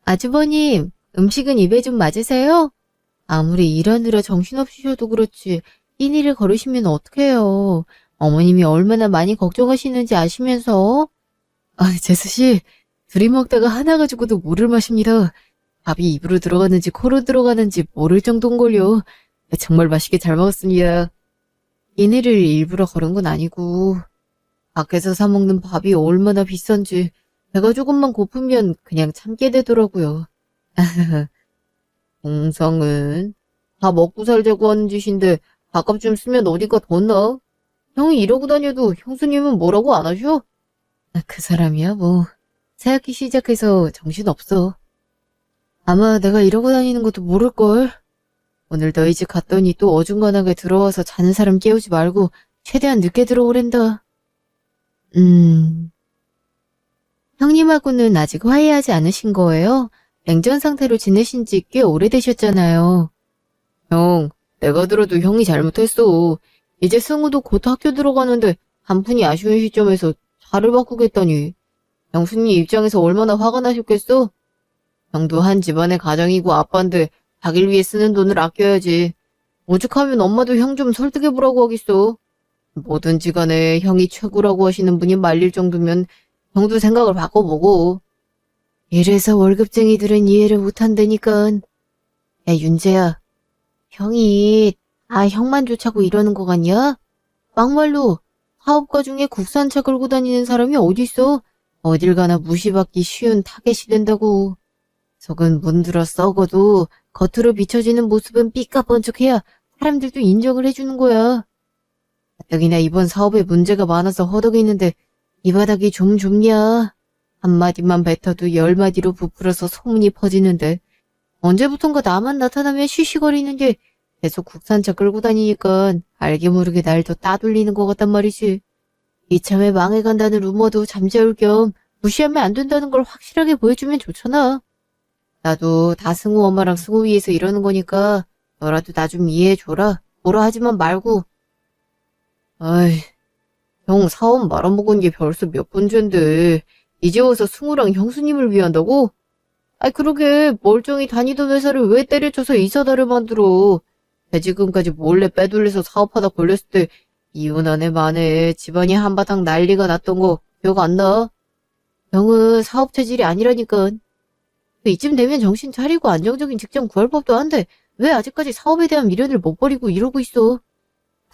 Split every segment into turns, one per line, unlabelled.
아주버님, 음식은 입에 좀 맞으세요? 아무리 일하느라 정신없이 쉬어도 그렇지, 끼니를 거르시면 어떡해요. 어머님이 얼마나 많이 걱정하시는지 아시면서. 재수씨, 둘이 먹다가 하나 가지고도 물을 마십니다. 밥이 입으로 들어가는지 코로 들어가는지 모를 정도인걸요. 정말 맛있게 잘 먹었습니다. 끼니를 일부러 거른 건 아니고, 밖에서 사 먹는 밥이 얼마나 비싼지 배가 조금만 고프면 그냥 참게 되더라고요. 동성은 다 먹고 살자고 하는 짓인데 밥값 좀 쓰면 어디가 더 나? 형이 이러고 다녀도 형수님은 뭐라고 안 하셔? 그 사람이야 뭐 새학기 시작해서 정신없어. 아마 내가 이러고 다니는 것도 모를걸. 오늘 너희 집 갔더니 또 어중간하게 들어와서 자는 사람 깨우지 말고 최대한 늦게 들어오랜다. 형님하고는 아직 화해하지 않으신 거예요? 냉전 상태로 지내신 지 꽤 오래되셨잖아요. 형, 내가 들어도 형이 잘못했어. 이제 승우도 곧 학교 들어가는데 한푼이 아쉬운 시점에서 차를 바꾸겠다니. 형수님 입장에서 얼마나 화가 나셨겠어? 형도 한 집안의 가장이고 아빠인데 자기를 위해 쓰는 돈을 아껴야지. 오죽하면 엄마도 형 좀 설득해보라고 하겠어. 뭐든지 간에 형이 최고라고 하시는 분이 말릴 정도면 형도 생각을 바꿔보고. 이래서 월급쟁이들은 이해를 못한다니까. 야, 윤재야. 형이 형만 좋자고 이러는 거 같냐? 막말로 사업가 중에 국산차 끌고 다니는 사람이 어딨어? 어딜 가나 무시받기 쉬운 타겟이 된다고. 속은 문드러 썩어도 겉으로 비춰지는 모습은 삐까뻔쩍해야 사람들도 인정을 해주는 거야. 가뜩이나 이번 사업에 문제가 많아서 허덕이는데 이 바닥이 좀 좁냐? 한마디만 뱉어도 10마디로 부풀어서 소문이 퍼지는데 언제부턴가 나만 나타나면 쉬쉬거리는 게 계속 국산차 끌고 다니니까 알게 모르게 날 더 따돌리는 것 같단 말이지. 이참에 망해간다는 루머도 잠재울 겸 무시하면 안 된다는 걸 확실하게 보여주면 좋잖아. 나도 다 승우 엄마랑 승우 위해서 이러는 거니까 너라도 나 좀 이해해줘라. 뭐라 하지만 말고. 아이, 형 사업 말아먹은 게 벌써 몇 번째인데 이제 와서 승우랑 형수님을 위한다고? 그러게 멀쩡히 다니던 회사를 왜 때려쳐서 이사다를 만들어. 대지금까지 몰래 빼돌려서 사업하다 걸렸을 때 이혼 한 해 만에 집안이 한바탕 난리가 났던 거 기억 안 나? 형은 사업 체질이 아니라니까. 이쯤 되면 정신 차리고 안정적인 직장 구할 법도 한데 왜 아직까지 사업에 대한 미련을 못 버리고 이러고 있어.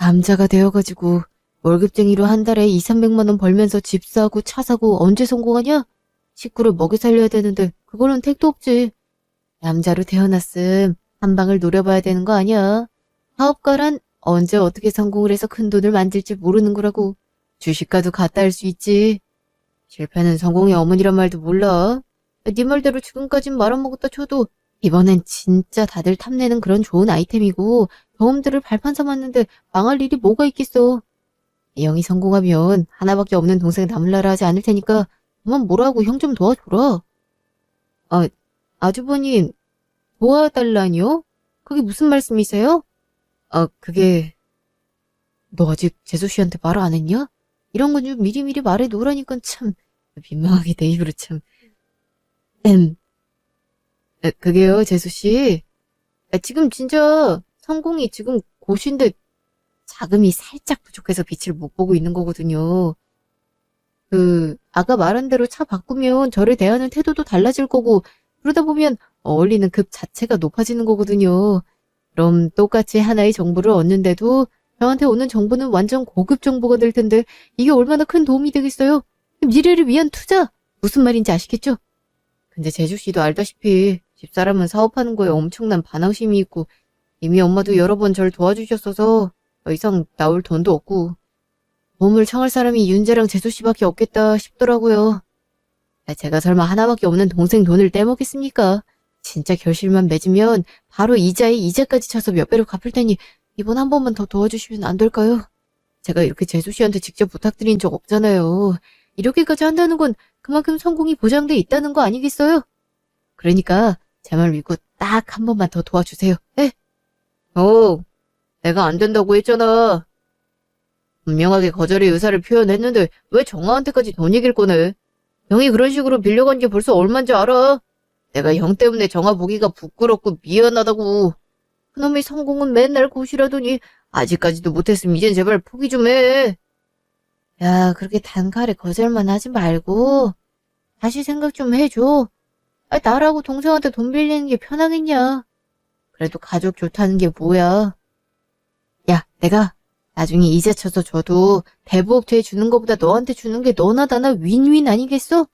남자가 되어가지고 월급쟁이로 한 달에 2, 300만 원 벌면서 집 사고 차 사고 언제 성공하냐? 식구를 먹여 살려야 되는데 그거는 택도 없지. 남자로 태어났음 한 방을 노려봐야 되는 거 아니야. 사업가란 언제 어떻게 성공을 해서 큰 돈을 만들지 모르는 거라고. 주식과도 같다 할 수 있지. 실패는 성공의 어머니란 말도 몰라. 네 말대로 지금까진 말아먹었다 쳐도 이번엔 진짜 다들 탐내는 그런 좋은 아이템이고 경험들을 발판 삼았는데 망할 일이 뭐가 있겠어. 이 형이 성공하면 하나밖에 없는 동생 남을나라 하지 않을 테니까 그만 뭐라고 형 좀 도와줘라. 아주버님 도와달라니요? 그게 무슨 말씀이세요? 그게 너 아직 재수 씨한테 말 안 했냐? 이런 건 좀 미리미리 말해 놓으라니까 참 민망하게 내 입으로 참. 그게요 재수 씨. 지금 진짜 성공이 지금 곧인데 자금이 살짝 부족해서 빛을 못 보고 있는 거거든요. 아까 말한 대로 차 바꾸면 저를 대하는 태도도 달라질 거고, 그러다 보면 어울리는 급 자체가 높아지는 거거든요. 그럼 똑같이 하나의 정보를 얻는데도 저한테 오는 정보는 완전 고급 정보가 될 텐데, 이게 얼마나 큰 도움이 되겠어요? 미래를 위한 투자! 무슨 말인지 아시겠죠? 근데 재주씨도 알다시피 집사람은 사업하는 거에 엄청난 반항심이 있고, 이미 엄마도 여러 번 절 도와주셨어서 더 이상 나올 돈도 없고, 도움을 청할 사람이 윤재랑 재수씨밖에 없겠다 싶더라고요. 제가 설마 하나밖에 없는 동생 돈을 떼먹겠습니까? 진짜 결실만 맺으면 바로 이자에 이자까지 쳐서 몇 배로 갚을 테니 이번 한 번만 더 도와주시면 안 될까요? 제가 이렇게 재수씨한테 직접 부탁드린 적 없잖아요. 이렇게까지 한다는 건 그만큼 성공이 보장돼 있다는 거 아니겠어요? 그러니까 제 말 믿고 딱 한 번만 더 도와주세요. 예? 내가 안 된다고 했잖아. 분명하게 거절의 의사를 표현했는데 왜 정아한테까지 돈 얘기를 꺼내? 형이 그런 식으로 빌려간 게 벌써 얼마인지 알아? 내가 형 때문에 정화 보기가 부끄럽고 미안하다고. 그놈의 성공은 맨날 고시라더니 아직까지도 못했으면 이젠 제발 포기 좀 해. 야, 그렇게 단칼에 거절만 하지 말고 다시 생각 좀 해줘. 나라고 동생한테 돈 빌리는 게 편하겠냐. 그래도 가족 좋다는 게 뭐야. 야, 내가 나중에 이자 쳐서 줘도 대부업체에 주는 것보다 너한테 주는 게 너나 나나 윈윈 아니겠어?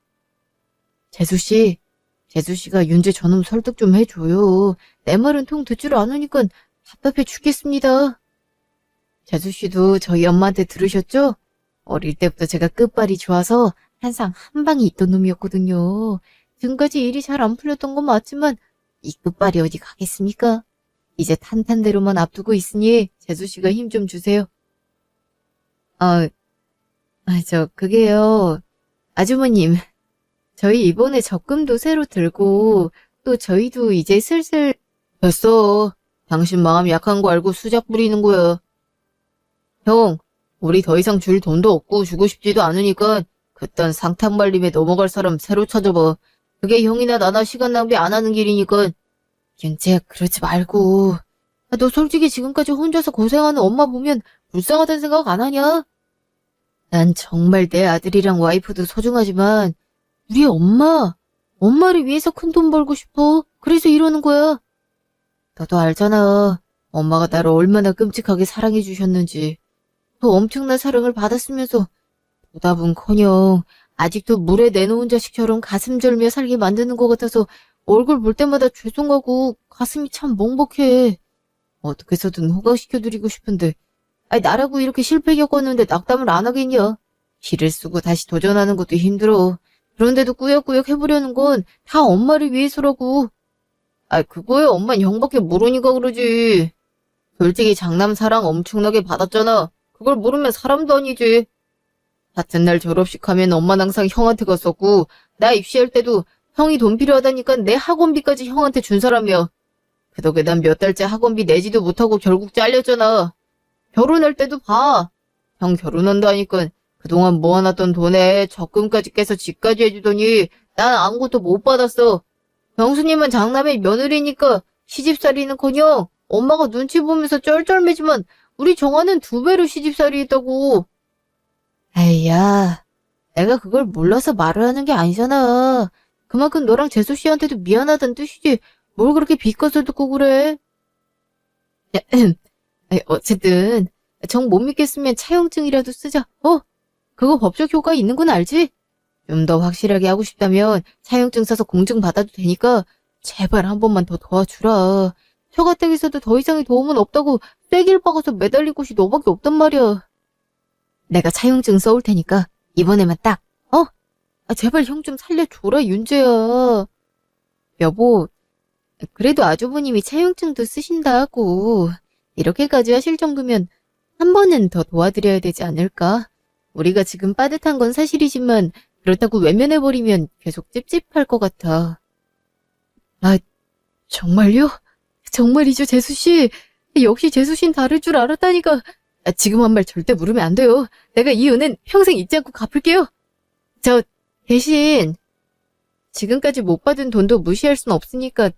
재수씨가 윤재 저놈 설득 좀 해줘요. 내 말은 통 듣지를 않으니까 답답해 죽겠습니다. 재수씨도 저희 엄마한테 들으셨죠? 어릴 때부터 제가 끝발이 좋아서 항상 한 방이 있던 놈이었거든요. 지금까지 일이 잘 안 풀렸던 건 맞지만 이 끝발이 어디 가겠습니까? 이제 탄탄대로만 앞두고 있으니 재수씨가 힘 좀 주세요. 그게요. 아주머님, 저희 이번에 적금도 새로 들고 또 저희도 이제 슬슬 됐어. 당신 마음 약한 거 알고 수작 부리는 거야. 형, 우리 더 이상 줄 돈도 없고 주고 싶지도 않으니까 그딴 상탕발림에 넘어갈 사람 새로 찾아봐. 그게 형이나 나나 시간 낭비 안 하는 길이니까. 윤재야, 그러지 말고. 너 솔직히 지금까지 혼자서 고생하는 엄마 보면 불쌍하다는 생각 안 하냐? 난 정말 내 아들이랑 와이프도 소중하지만 우리 엄마를 위해서 큰 돈 벌고 싶어. 그래서 이러는 거야. 너도 알잖아. 엄마가 나를 얼마나 끔찍하게 사랑해 주셨는지. 그 엄청난 사랑을 받았으면서 보답은커녕 아직도 물에 내놓은 자식처럼 가슴 절며 살게 만드는 것 같아서 얼굴 볼 때마다 죄송하고 가슴이 참 먹먹해. 어떻게 해서든 호강시켜드리고 싶은데 나라고 이렇게 실패 겪었는데 낙담을 안 하겠냐. 기를 쓰고 다시 도전하는 것도 힘들어. 그런데도 꾸역꾸역 해보려는 건 다 엄마를 위해서라고. 그거야 엄만 형밖에 모르니까 그러지. 솔직히 장남 사랑 엄청나게 받았잖아. 그걸 모르면 사람도 아니지. 같은 날 졸업식 하면 엄마는 항상 형한테 갔었고 나 입시할 때도 형이 돈 필요하다니까 내 학원비까지 형한테 준 사람이야. 그 덕에 난 몇 달째 학원비 내지도 못하고 결국 잘렸잖아. 결혼할 때도 봐. 형 결혼한다 하니까 그동안 모아놨던 돈에 적금까지 깨서 집까지 해주더니 난 아무것도 못 받았어. 형수님은 장남의 며느리니까 시집살이는커녕 엄마가 눈치 보면서 쩔쩔매지만 우리 정화는 2배로 시집살이 했다고. 야, 내가 그걸 몰라서 말을 하는 게 아니잖아. 그만큼 너랑 재수 씨한테도 미안하다는 뜻이지. 뭘 그렇게 비꼬서 듣고 그래? 어쨌든 정 못 믿겠으면 차용증이라도 쓰자. 그거 법적 효과 있는 건 알지? 좀 더 확실하게 하고 싶다면 차용증 써서 공증 받아도 되니까 제발 한 번만 더 도와주라. 처가댁에서도 더 이상의 도움은 없다고 쐐기를 박아서 매달릴 곳이 너밖에 없단 말이야. 내가 차용증 써올 테니까 이번에만 딱, 제발 형 좀 살려줘라, 윤재야. 여보, 그래도 아주버님이 차용증도 쓰신다 하고 이렇게까지 하실 정도면 한 번은 더 도와드려야 되지 않을까? 우리가 지금 빠듯한 건 사실이지만 그렇다고 외면해버리면 계속 찝찝할 것 같아. 정말요? 정말이죠, 재수씨. 역시 재수씨는 다를 줄 알았다니까. 지금 한 말 절대 물으면 안 돼요. 내가 이 은혜는 평생 잊지 않고 갚을게요. 대신 지금까지 못 받은 돈도 무시할 순 없으니까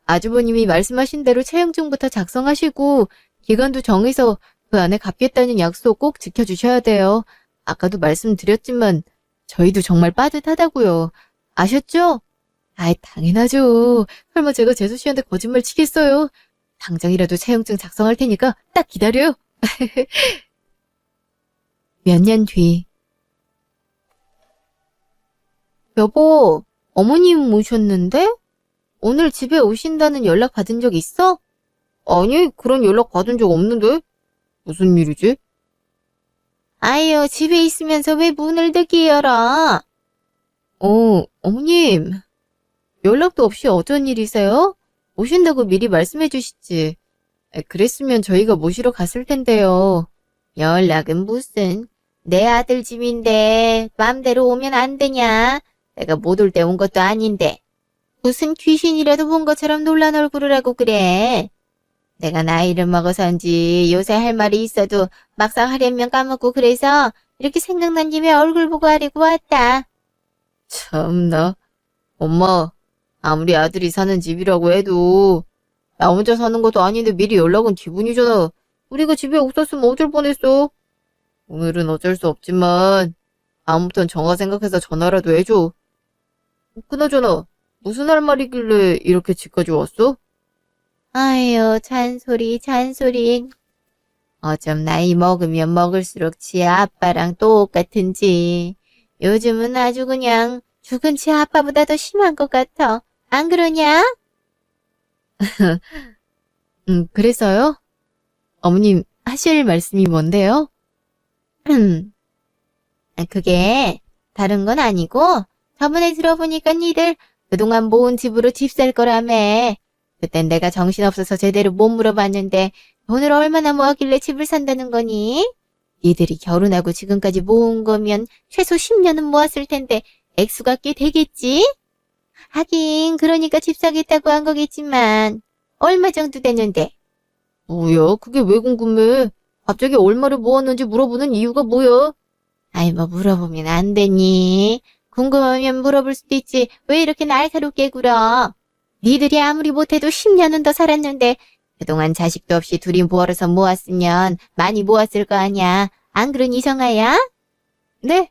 아주버님이 말씀하신 대로 차용증부터 작성하시고 기간도 정해서 그 안에 갚겠다는 약속 꼭 지켜주셔야 돼요. 아까도 말씀드렸지만 저희도 정말 빠듯하다고요. 아셨죠? 당연하죠. 설마 제가 재수씨한테 거짓말 치겠어요. 당장이라도 차용증 작성할 테니까 딱 기다려요. 몇 년 뒤. 여보, 어머님 오셨는데? 오늘 집에 오신다는 연락 받은 적 있어? 아니, 그런 연락 받은 적 없는데? 무슨 일이지? 아유, 집에 있으면서 왜 문을 늦게 열어? 어머님. 연락도 없이 어쩐 일이세요? 오신다고 미리 말씀해 주시지. 그랬으면 저희가 모시러 갔을 텐데요. 연락은 무슨. 내 아들 집인데 맘대로 오면 안 되냐? 내가 못 올 때 온 것도 아닌데. 무슨 귀신이라도 본 것처럼 놀란 얼굴을 하고 그래. 내가 나이를 먹어서인지 요새 할 말이 있어도 막상 하려면 까먹고 그래서 이렇게 생각난 김에 얼굴 보고 하려고 왔다. 참나. 엄마, 아무리 아들이 사는 집이라고 해도 나 혼자 사는 것도 아닌데 미리 연락은 기분이잖아. 우리가 집에 없었으면 어쩔 뻔했어. 오늘은 어쩔 수 없지만 다음부턴 정화 생각해서 전화라도 해줘. 그나저나 무슨 할 말이길래 이렇게 집까지 왔어? 아유, 잔소리, 잔소리. 어쩜 나이 먹으면 먹을수록 지 아빠랑 똑같은지. 요즘은 아주 그냥 죽은 지 아빠보다 더 심한 것 같아. 안 그러냐? 그래서요? 어머님 하실 말씀이 뭔데요? 그게 다른 건 아니고 저번에 들어보니까 니들 그동안 모은 집으로 집 살 거라며. 그땐 내가 정신없어서 제대로 못 물어봤는데 돈을 얼마나 모았길래 집을 산다는 거니? 니들이 결혼하고 지금까지 모은 거면 최소 10년은 모았을 텐데 액수가 꽤 되겠지? 하긴 그러니까 집 사겠다고 한 거겠지만 얼마 정도 되는데? 뭐야? 그게 왜 궁금해? 갑자기 얼마를 모았는지 물어보는 이유가 뭐야? 아이 뭐 물어보면 안 되니? 궁금하면 물어볼 수도 있지. 왜 이렇게 날카롭게 굴어? 니들이 아무리 못해도 10년은 더 살았는데 그동안 자식도 없이 둘이 모아서 모았으면 많이 모았을 거 아냐. 안 그런 이성아야? 네?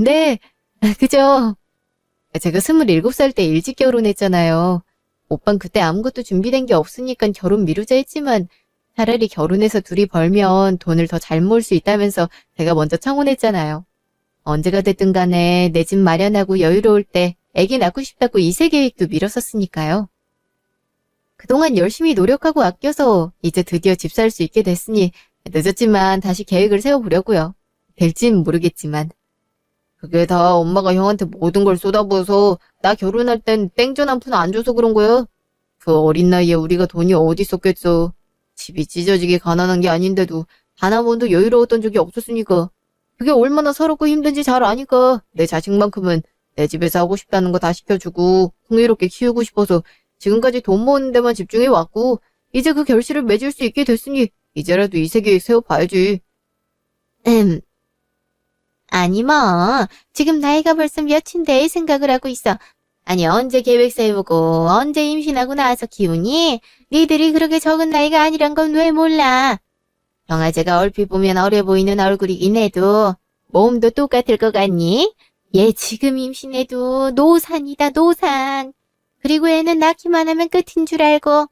네. 그죠. 제가 27살 때 일찍 결혼했잖아요. 오빤 그때 아무것도 준비된 게 없으니까 결혼 미루자 했지만 차라리 결혼해서 둘이 벌면 돈을 더 잘 모을 수 있다면서 제가 먼저 청혼했잖아요. 언제가 됐든 간에 내 집 마련하고 여유로울 때 애기 낳고 싶다고 이세 계획도 미뤘었으니까요. 그동안 열심히 노력하고 아껴서 이제 드디어 집 살 수 있게 됐으니 늦었지만 다시 계획을 세워보려고요. 될진 모르겠지만. 그게 다 엄마가 형한테 모든 걸 쏟아부어서 나 결혼할 땐 땡전 한 푼 안 줘서 그런 거야. 그 어린 나이에 우리가 돈이 어디 있었겠어. 집이 찢어지게 가난한 게 아닌데도 단 한 번도 여유로웠던 적이 없었으니까. 그게 얼마나 서럽고 힘든지 잘 아니까 내 자식만큼은 내 집에서 하고 싶다는 거 다 시켜주고 풍요롭게 키우고 싶어서 지금까지 돈 모으는 데만 집중해 왔고 이제 그 결실을 맺을 수 있게 됐으니 이제라도 이세 계획 세워봐야지. 아니 뭐 지금 나이가 벌써 몇인데 생각을 하고 있어. 아니 언제 계획 세우고 언제 임신하고 나와서 키우니? 니들이 그렇게 적은 나이가 아니란 건 왜 몰라? 경아제가 얼핏 보면 어려 보이는 얼굴이긴 해도 몸도 똑같을 것 같니? 얘 지금 임신해도 노산이다 노산. 그리고 애는 낳기만 하면 끝인 줄 알고.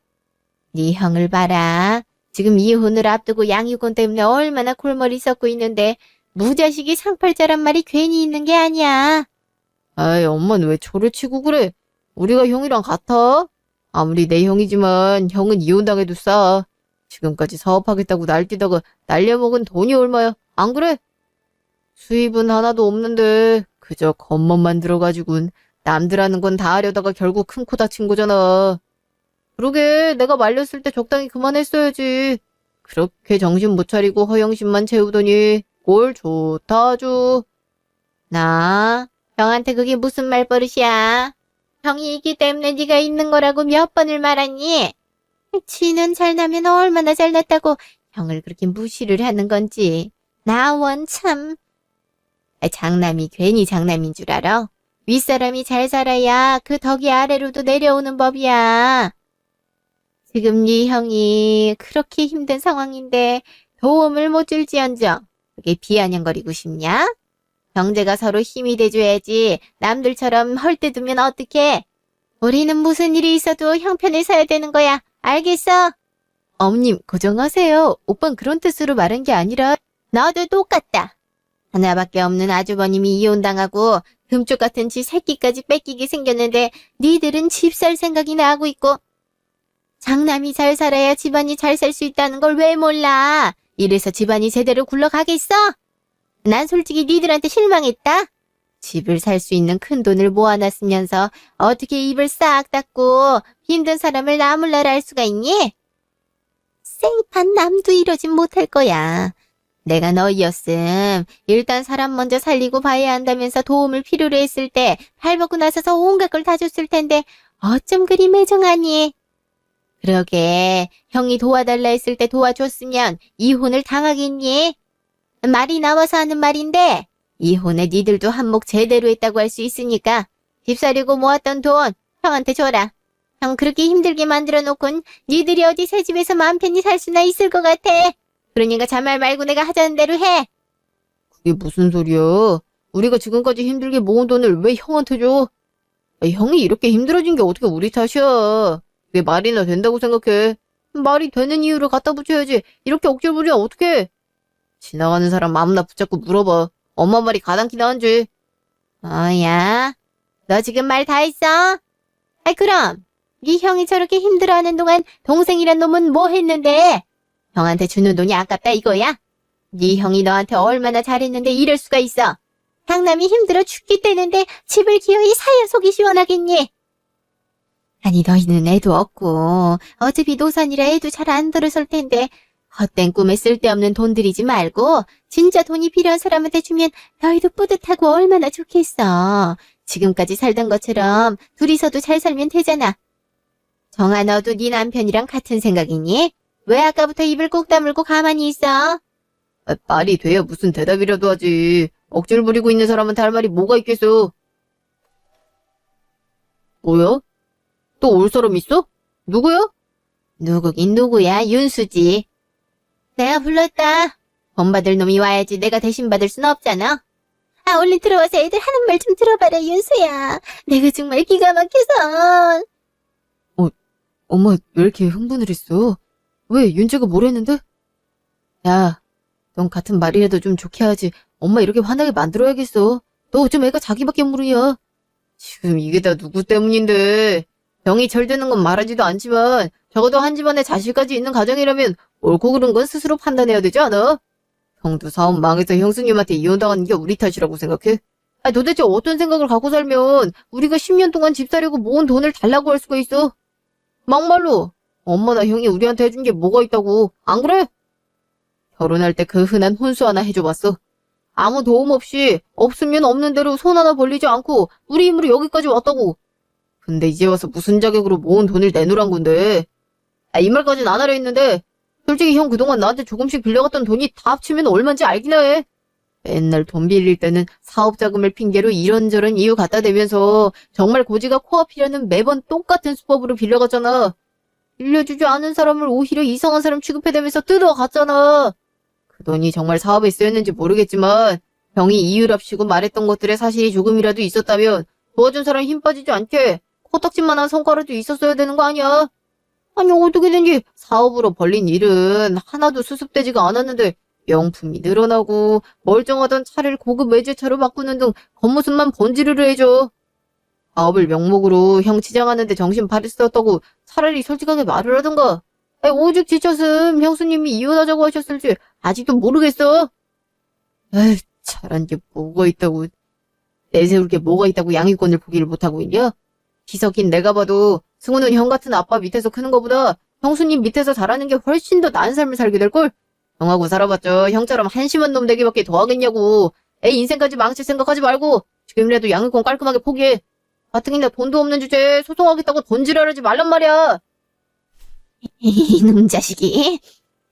네 형을 봐라. 지금 이혼을 앞두고 양육원 때문에 얼마나 골머리 썩고 있는데 무자식이 상팔자란 말이 괜히 있는 게 아니야. 아이, 엄마는 왜 저를 치고 그래? 우리가 형이랑 같아? 아무리 내 형이지만 형은 이혼당해도 싸. 지금까지 사업하겠다고 날뛰다가 날려먹은 돈이 얼마야? 안 그래? 수입은 하나도 없는데 그저 겉멋만 들어가지고는 남들 하는 건 다 하려다가 결국 큰 코 다친 거잖아. 그러게 내가 말렸을 때 적당히 그만했어야지. 그렇게 정신 못 차리고 허영심만 채우더니 꼴 좋다 아주. 나 형한테 그게 무슨 말버릇이야. 형이 있기 때문에 네가 있는 거라고 몇 번을 말하니. 지는 잘나면 얼마나 잘났다고 형을 그렇게 무시를 하는 건지. 나 원 참. 장남이 괜히 장남인 줄 알아? 윗사람이 잘 살아야 그 덕이 아래로도 내려오는 법이야. 지금 네 형이 그렇게 힘든 상황인데 도움을 못 줄지언정 그게 비아냥거리고 싶냐? 형제가 서로 힘이 돼줘야지 남들처럼 헐뜯으면 어떡해? 우리는 무슨 일이 있어도 형편을 서야 되는 거야. 알겠어? 어머님 고정하세요. 오빤 그런 뜻으로 말한 게 아니라. 너도 똑같다. 하나밖에 없는 아주버님이 이혼당하고 금쪽 같은 지 새끼까지 뺏기게 생겼는데 니들은 집 살 생각이나 하고 있고. 장남이 잘 살아야 집안이 잘 살 수 있다는 걸 왜 몰라? 이래서 집안이 제대로 굴러가겠어? 난 솔직히 니들한테 실망했다. 집을 살 수 있는 큰 돈을 모아놨으면서 어떻게 입을 싹 닫고 힘든 사람을 나몰라라 할 수가 있니? 생판 남도 이러진 못할 거야. 내가 너희였음 일단 사람 먼저 살리고 봐야 한다면서 도움을 필요로 했을 때 발벗고 나서서 온갖 걸 다 줬을 텐데 어쩜 그리 매정하니? 그러게 형이 도와달라 했을 때 도와줬으면 이혼을 당하겠니? 말이 나와서 하는 말인데 이혼에 니들도 한몫 제대로 했다고 할 수 있으니까
집 사려고 모았던 돈 형한테 줘라. 형 그렇게 힘들게 만들어 놓곤 니들이 어디 새 집에서 마음 편히 살 수나 있을 것 같아. 그러니까 잔말 말고 내가 하자는 대로 해.
그게 무슨 소리야? 우리가 지금까지 힘들게 모은 돈을 왜 형한테 줘? 형이 이렇게 힘들어진 게 어떻게 우리 탓이야? 그게 말이나 된다고 생각해? 말이 되는 이유를 갖다 붙여야지. 이렇게 억지로 부리면 어떡해? 지나가는 사람 아무나 붙잡고 물어봐. 엄마 말이 가당키 나은지.
야, 너 지금 말 다 했어? 그럼 네 형이 저렇게 힘들어하는 동안 동생이란 놈은 뭐 했는데? 형한테 주는 돈이 아깝다 이거야? 네 형이 너한테 얼마나 잘했는데 이럴 수가 있어. 장남이 힘들어 죽기 때는데 집을 기어이 사야 속이 시원하겠니? 아니 너희는 애도 없고 어차피 노산이라 애도 잘 안 들어설 텐데 헛된 꿈에 쓸데없는 돈 들이지 말고 진짜 돈이 필요한 사람한테 주면 너희도 뿌듯하고 얼마나 좋겠어. 지금까지 살던 것처럼 둘이서도 잘 살면 되잖아. 정아 너도 네 남편이랑 같은 생각이니? 왜 아까부터 입을 꾹 다물고 가만히 있어?
말이 돼야 무슨 대답이라도 하지. 억지를 부리고 있는 사람한테 할 말이 뭐가 있겠어? 뭐야? 또 올 사람 있어? 누구야?
누구긴 누구야? 윤수지. 내가 불렀다. 본받을 놈이 와야지 내가 대신 받을 순 없잖아. 얼른 들어와서 애들 하는 말 좀 들어봐라 윤수야. 내가 정말 기가 막혀서.
엄마 왜 이렇게 흥분을 했어? 왜 윤재가 뭘 했는데? 야, 넌 같은 말이라도 좀 좋게 하지. 엄마 이렇게 화나게 만들어야겠어. 너 어쩜 애가 자기밖에 모르냐? 지금 이게 다 누구 때문인데? 병이 철드는 건 말하지도 않지만 적어도 한 집안에 자식까지 있는 가정이라면 옳고 그른 건 스스로 판단해야 되지 않아? 형도 사업 망해서 형수님한테 이혼당하는 게 우리 탓이라고 생각해? 도대체 어떤 생각을 갖고 살면 우리가 10년 동안 집 사려고 모은 돈을 달라고 할 수가 있어? 막말로 엄마나 형이 우리한테 해준 게 뭐가 있다고, 안 그래? 결혼할 때 그 흔한 혼수 하나 해줘봤어. 아무 도움 없이 없으면 없는 대로 손 하나 벌리지 않고 우리 힘으로 여기까지 왔다고. 근데 이제 와서 무슨 자격으로 모은 돈을 내놓으란 건데. 이 말까진 안 하려 했는데 솔직히 형 그동안 나한테 조금씩 빌려갔던 돈이 다 합치면 얼마인지 알기나 해. 맨날 돈 빌릴 때는 사업 자금을 핑계로 이런저런 이유 갖다 대면서 정말 고지가 코앞이라는 매번 똑같은 수법으로 빌려갔잖아. 빌려주지 않은 사람을 오히려 이상한 사람 취급해대면서 뜯어갔잖아. 그 돈이 정말 사업에 쓰였는지 모르겠지만 형이 이유랍시고 말했던 것들에 사실이 조금이라도 있었다면 도와준 사람 힘 빠지지 않게 코딱지만한 성과라도 있었어야 되는 거 아니야? 아니 어떻게든지 사업으로 벌린 일은 하나도 수습되지가 않았는데 명품이 늘어나고 멀쩡하던 차를 고급 외제차로 바꾸는 등 겉모습만 번지르르 해줘. 사업을 명목으로 형 치장하는데 정신 바랬었다고 차라리 솔직하게 말을 하던가. 오죽 지쳤음 형수님이 이혼하자고 하셨을지 아직도 모르겠어. 에이, 잘한 게 뭐가 있다고. 내세울 게 뭐가 있다고 양육권을 포기를 못하고 있냐? 기석인 내가 봐도 승우는 형 같은 아빠 밑에서 크는 것보다 형수님 밑에서 자라는 게 훨씬 더 나은 삶을 살게 될걸? 형하고 살아봤자 형처럼 한심한 놈 되기밖에 더 하겠냐고. 애 인생까지 망칠 생각하지 말고 지금이라도 양육권 깔끔하게 포기해. 가뜩이나 돈도 없는 주제에 소송하겠다고 돈 지랄하지 말란 말이야.
이놈 자식이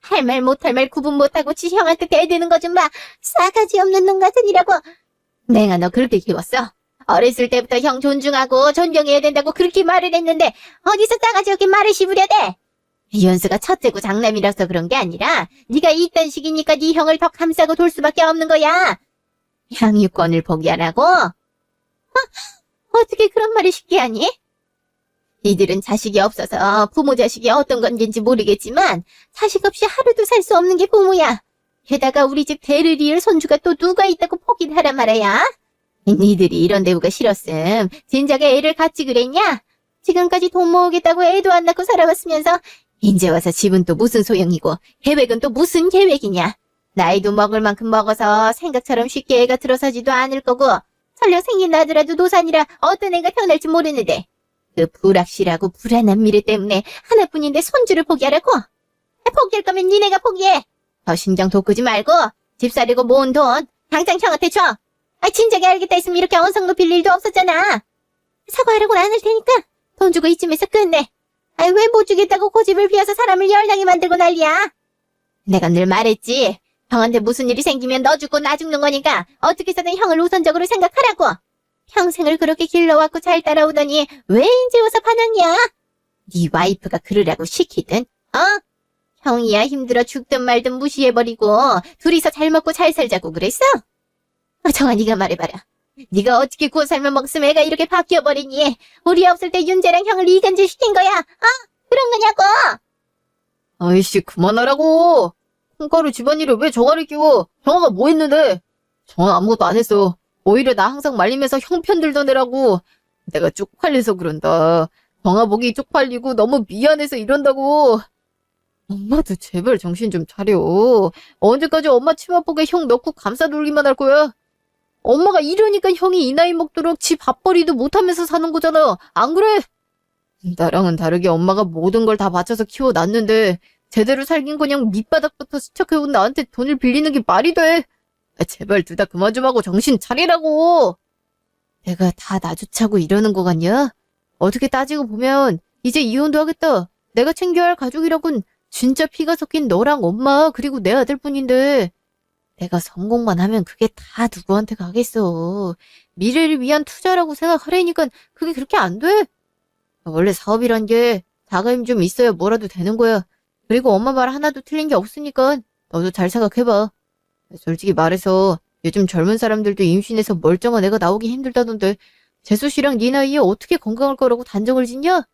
할 말 못할 말 구분 못하고 지 형한테 대드는 거 좀 봐. 싸가지 없는 놈 같으니라고. 내가 너 그렇게 키웠어. 어렸을 때부터 형 존중하고 존경해야 된다고 그렇게 말을 했는데 어디서 싸가지 없게 말을 씹으려 대? 윤수가 첫째고 장남이라서 그런 게 아니라 네가 이딴 식이니까 네 형을 더 감싸고 돌 수밖에 없는 거야. 양육권을 포기하라고? 어떻게 그런 말을 쉽게 하니? 이들은 자식이 없어서 부모 자식이 어떤 건지 모르겠지만 자식 없이 하루도 살 수 없는 게 부모야. 게다가 우리 집 대를 이을 손주가 또 누가 있다고 포기를 하란 말이야. 니들이 이런 대우가 싫었음 진작에 애를 갖지 그랬냐? 지금까지 돈 모으겠다고 애도 안 낳고 살아왔으면서 이제 와서 집은 또 무슨 소용이고 계획은 또 무슨 계획이냐? 나이도 먹을 만큼 먹어서 생각처럼 쉽게 애가 들어서지도 않을 거고 설령 생긴다더라도 노산이라 어떤 애가 태어날지 모르는데 그 불확실하고 불안한 미래 때문에 하나뿐인데 손주를 포기하라고? 포기할 거면 니네가 포기해. 더 신경 돋구지 말고 집 사려고 모은 돈 당장 형한테 줘. 진작에 알겠다 했으면 이렇게 언성 높일 일도 없었잖아. 사과하라고는 안 할 테니까 돈 주고 이쯤에서 끝내. 왜 못 주겠다고 고집을 피워서 사람을 열나게 만들고 난리야. 내가 늘 말했지. 형한테 무슨 일이 생기면 너 죽고 나 죽는 거니까 어떻게 해서든 형을 우선적으로 생각하라고. 평생을 그렇게 길러왔고 잘 따라오더니 왜 이제 와서 반항이야? 네 와이프가 그러라고 시키든, 어? 형이야 힘들어 죽든 말든 무시해버리고 둘이서 잘 먹고 잘 살자고 그랬어? 정아 네가 말해봐라. 네가 어떻게 구워 삶아 먹으면 애가 이렇게 바뀌어버리니? 우리 없을 때 윤재랑 형을 이간질 시킨 거야? 그런 거냐고?
아이씨, 그만하라고! 콩가루 집안일을 왜 정아를 끼워? 정아가 뭐 했는데? 정아 아무것도 안 했어. 오히려 나 항상 말리면서 형 편 들던 애라고. 내가 쪽팔려서 그런다. 정아 보기 쪽팔리고 너무 미안해서 이런다고. 엄마도 제발 정신 좀 차려. 언제까지 엄마 치마폭에 형 넣고 감싸 놀기만 할 거야? 엄마가 이러니까 형이 이 나이 먹도록 지 밥벌이도 못하면서 사는 거잖아. 안 그래? 나랑은 다르게 엄마가 모든 걸 다 바쳐서 키워놨는데 제대로 살긴 그냥 밑바닥부터 스쳐해온 나한테 돈을 빌리는 게 말이 돼? 제발 둘 다 그만 좀 하고 정신 차리라고. 내가 다 나주차고 이러는 거 같냐? 어떻게 따지고 보면 이제 이혼도 하겠다. 내가 챙겨야 할 가족이라곤 진짜 피가 섞인 너랑 엄마 그리고 내 아들뿐인데 내가 성공만 하면 그게 다 누구한테 가겠어. 미래를 위한 투자라고 생각하려니까 그게 그렇게 안 돼. 원래 사업이란 게 자금이 좀 있어야 뭐라도 되는 거야. 그리고 엄마 말 하나도 틀린 게 없으니까 너도 잘 생각해봐. 솔직히 말해서 요즘 젊은 사람들도 임신해서 멀쩡한 애가 나오기 힘들다던데 재수 씨랑 네 나이에 어떻게 건강할 거라고 단정을 짓냐?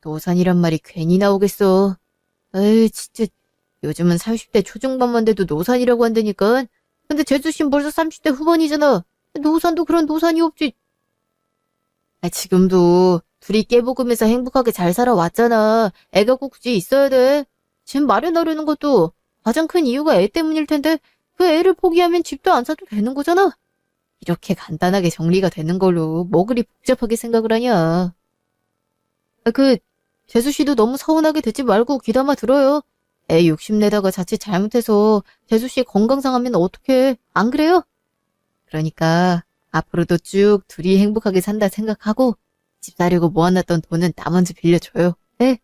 노산이란 말이 괜히 나오겠어. 에이 진짜 요즘은 30대 초중반만 돼도 노산이라고 한다니까. 근데 재수 씨는 벌써 30대 후반이잖아. 노산도 그런 노산이 없지. 지금도 둘이 깨볶으면서 행복하게 잘 살아왔잖아. 애가 꼭 굳이 있어야 돼. 집 마련하려는 것도 가장 큰 이유가 애 때문일 텐데 그 애를 포기하면 집도 안 사도 되는 거잖아. 이렇게 간단하게 정리가 되는 걸로 뭐 그리 복잡하게 생각을 하냐. 재수 씨도 너무 서운하게 듣지 말고 귀담아 들어요. 애 욕심내다가 자칫 잘못해서 재수 씨 건강 상하면 어떡해. 안 그래요? 그러니까 앞으로도 쭉 둘이 행복하게 산다 생각하고 집 사려고 모아놨던 돈은 나 먼저 빌려줘요. 네?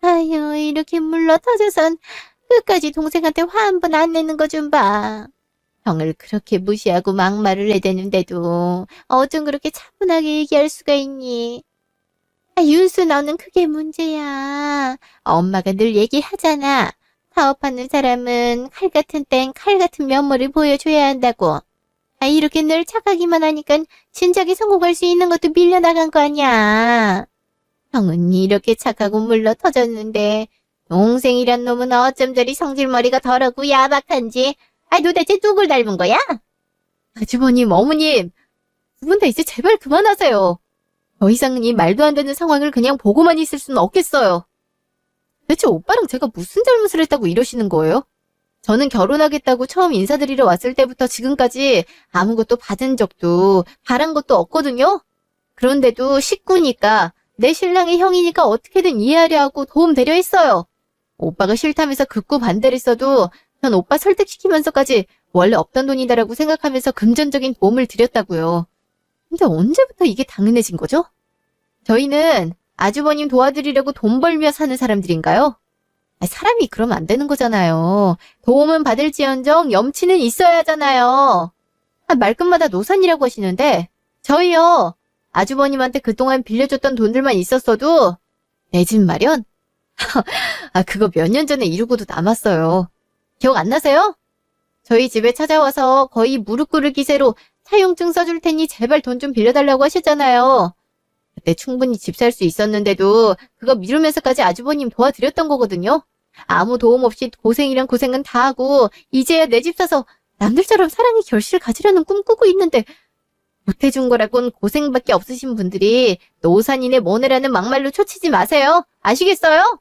아유, 이렇게 물러 터져선 끝까지 동생한테 화 한 번 안 내는 거 좀 봐. 형을 그렇게 무시하고 막말을 해대는데도 어쩜 그렇게 차분하게 얘기할 수가 있니? 윤수 너는 그게 문제야. 엄마가 늘 얘기하잖아. 사업하는 사람은 칼 같은 땐 칼 같은 면모를 보여줘야 한다고. 이렇게 늘 착하기만 하니까 진작에 성공할 수 있는 것도 밀려나간 거 아니야. 형은 이렇게 착하고 물러 터졌는데 동생이란 놈은 어쩜 저리 성질머리가 더럽고 야박한지. 도대체 누굴 닮은 거야?
아주버님, 어머님, 두 분 다 이제 제발 그만하세요. 더 이상은 이 말도 안 되는 상황을 그냥 보고만 있을 수는 없겠어요. 대체 오빠랑 제가 무슨 잘못을 했다고 이러시는 거예요? 저는 결혼하겠다고 처음 인사드리러 왔을 때부터 지금까지 아무것도 받은 적도 바란 것도 없거든요? 그런데도 식구니까 내 신랑의 형이니까 어떻게든 이해하려 하고 도움되려 했어요. 오빠가 싫다면서 극구 반대를 했어도 전 오빠 설득시키면서까지 원래 없던 돈이다라고 생각하면서 금전적인 도움을 드렸다고요. 근데 언제부터 이게 당연해진 거죠? 저희는 아주버님 도와드리려고 돈 벌며 사는 사람들인가요? 사람이 그러면 안 되는 거잖아요. 도움은 받을지언정 염치는 있어야 하잖아요. 말끝마다 노산이라고 하시는데 저희요. 아주버님한테 그동안 빌려줬던 돈들만 있었어도 내 집 마련? 그거 몇 년 전에 이루고도 남았어요. 기억 안 나세요? 저희 집에 찾아와서 거의 무릎 꿇을 기세로 사용증 써줄 테니 제발 돈 좀 빌려달라고 하셨잖아요. 그때 충분히 집 살 수 있었는데도 그거 미루면서까지 아주버님 도와드렸던 거거든요. 아무 도움 없이 고생이란 고생은 다 하고 이제야 내 집 사서 남들처럼 사랑의 결실을 가지려는 꿈 꾸고 있는데 못해준 거라곤 고생밖에 없으신 분들이 노산이네 뭐네라는 막말로 초치지 마세요. 아시겠어요?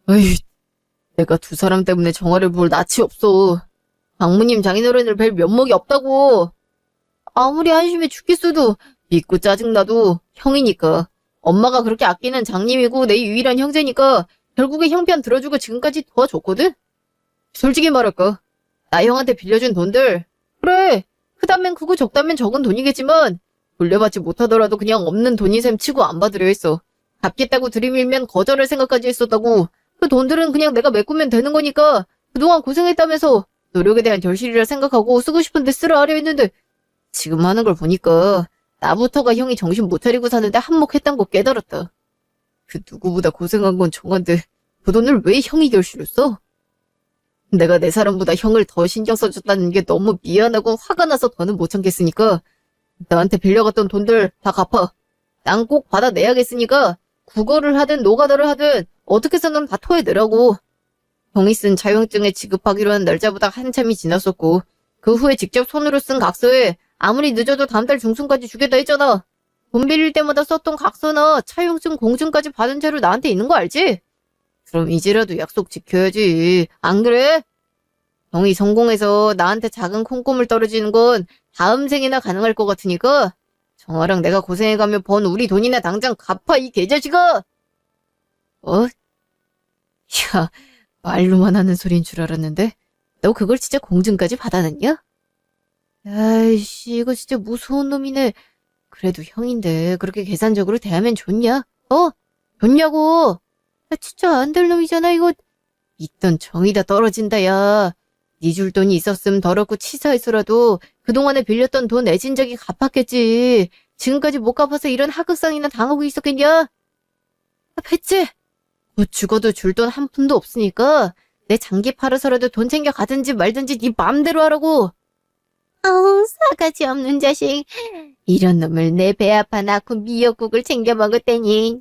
에이, 내가 두 사람 때문에 정화를 볼 낯이 없어. 장모님 장인어른을 뵐 면목이 없다고. 아무리 한심해 죽겠어도 믿고 짜증나도 형이니까. 엄마가 그렇게 아끼는 장님이고 내 유일한 형제니까 결국에 형편 들어주고 지금까지 도와줬거든? 솔직히 말할까? 나 형한테 빌려준 돈들 그래 크다면 크고 적다면 적은 돈이겠지만 돌려받지 못하더라도 그냥 없는 돈인 셈 치고 안 받으려 했어. 갚겠다고 들이밀면 거절할 생각까지 했었다고. 그 돈들은 그냥 내가 메꾸면 되는 거니까 그동안 고생했다면서 노력에 대한 결실이라 생각하고 쓰고 싶은데 쓰라 하려 했는데 지금 하는 걸 보니까 나부터가 형이 정신 못 차리고 사는데 한몫했단 거 깨달았다. 그 누구보다 고생한 건 정한데 그 돈을 왜 형이 결실했어? 내가 내 사람보다 형을 더 신경 써줬다는 게 너무 미안하고 화가 나서 더는 못 참겠으니까 나한테 빌려갔던 돈들 다 갚아. 난 꼭 받아내야겠으니까 국어를 하든 노가다를 하든 어떻게 해서는 다 토해내라고. 형이 쓴 차용증에 지급하기로 한 날짜보다 한참이 지났었고 그 후에 직접 손으로 쓴 각서에 아무리 늦어도 다음 달 중순까지 주겠다 했잖아. 돈 빌릴 때마다 썼던 각서나 차용증 공증까지 받은 채로 나한테 있는 거 알지? 그럼 이제라도 약속 지켜야지. 안 그래? 형이 성공해서 나한테 작은 콩고물 떨어지는 건 다음 생이나 가능할 것 같으니까 정아랑 내가 고생해가며 번 우리 돈이나 당장 갚아, 이 개자식아! 어? 야, 말로만 하는 소리인 줄 알았는데 너 그걸 진짜 공증까지 받아냈냐? 아이씨, 이거 진짜 무서운 놈이네. 그래도 형인데 그렇게 계산적으로 대하면 좋냐? 좋냐고! 진짜 안 될 놈이잖아, 이거. 있던 정이 다 떨어진다, 야. 네 줄 돈이 있었음 더럽고 치사해서라도 그동안에 빌렸던 돈 애진작이 갚았겠지. 지금까지 못 갚아서 이런 하극상이나 당하고 있었겠냐? 패치! 곧 죽어도 줄 돈 한 푼도 없으니까 내 장기 팔아서라도 돈 챙겨 가든지 말든지 네 맘대로 하라고.
아우, 싸가지 없는 자식. 이런 놈을 내 배 아파 낳고 미역국을 챙겨 먹었다니.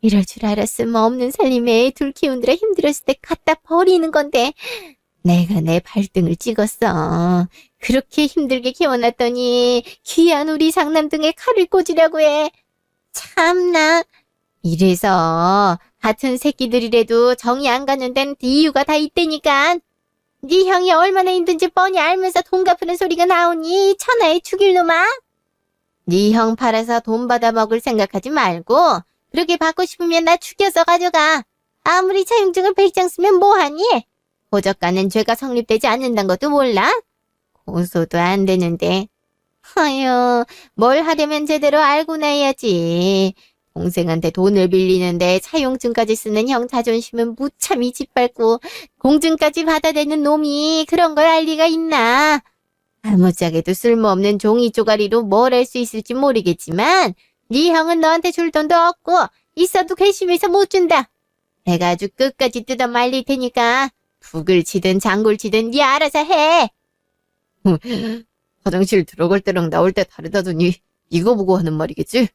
이럴 줄 알았으면 없는 살림에 애 둘 키우느라 힘들었을 때 갖다 버리는 건데 내가 내 발등을 찍었어. 그렇게 힘들게 키워놨더니 귀한 우리 장남등에 칼을 꽂으려고 해. 참나. 이래서 같은 새끼들이라도 정이 안 가는 데는 이유가 다 있다니까. 네 형이 얼마나 힘든지 뻔히 알면서 돈 갚으는 소리가 나오니 천하에 죽일 놈아. 네 형 팔아서 돈 받아 먹을 생각하지 말고 그렇게 받고 싶으면 나 죽여서 가져가. 아무리 차용증을 100장 쓰면 뭐하니? 호적가는 죄가 성립되지 않는다는 것도 몰라? 고소도 안 되는데. 아유, 뭘 하려면 제대로 알고나 해야지. 동생한테 돈을 빌리는데 차용증까지 쓰는 형 자존심은 무참히 짓밟고 공증까지 받아대는 놈이 그런 걸 알 리가 있나? 아무짝에도 쓸모없는 종이 쪼가리로 뭘 할 수 있을지 모르겠지만 네 형은 너한테 줄 돈도 없고 있어도 괘씸해서 못 준다. 내가 아주 끝까지 뜯어 말릴 테니까 북을 치든 장구를 치든 네 알아서 해.
화장실 들어갈 때랑 나올 때 다르다더니 이거 보고 하는 말이겠지?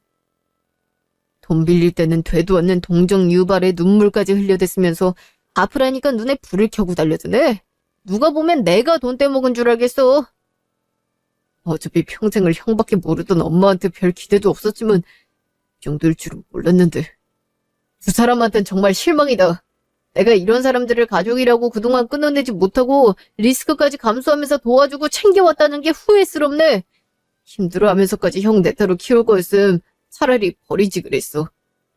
돈 빌릴 때는 되도 않는 동정 유발에 눈물까지 흘려댔으면서 갚으라니까 눈에 불을 켜고 달려드네. 누가 보면 내가 돈 떼먹은 줄 알겠어. 어차피 평생을 형밖에 모르던 엄마한테 별 기대도 없었지만 이 정도일 줄은 몰랐는데. 두 사람한텐 정말 실망이다. 내가 이런 사람들을 가족이라고 그동안 끊어내지 못하고 리스크까지 감수하면서 도와주고 챙겨왔다는 게 후회스럽네. 힘들어하면서까지 형 내 따로 키울 거였음 차라리 버리지 그랬어.